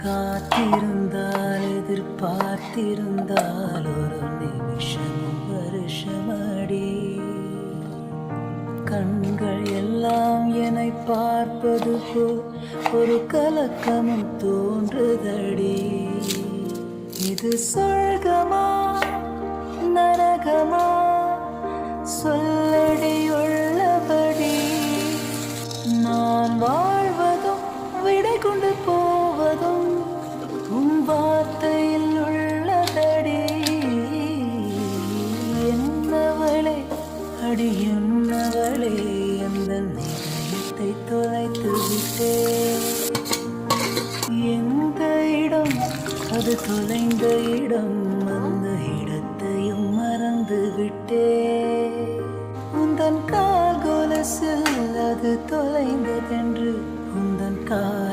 காத்திருந்தால் எதிர்பார்த்திருந்தால் ஒரு நிமிஷமும் வருஷமடி. கண்கள் எல்லாம் என்னை பார்ப்பது போல் ஒரு கலக்கமும் தோன்றுதடி. இது சொர்க்கமா நரகமா சொல்லடி உள்ளபடி. நான் வாழ்வதும் விடை கொண்டு போவதும் உன் வார்த்தையில் உள்ளதடி. என்னவளே அடி என்னவளே அந்த நிலையத்தை தொலைத்து விட்டே. எந்த இடம் அது தொலைந்த இடம், அந்த இடத்தையும் மறந்து விட்டே. உந்தன் கால் கொலுசில் அது தொலைந்ததென்று உந்தன் கால்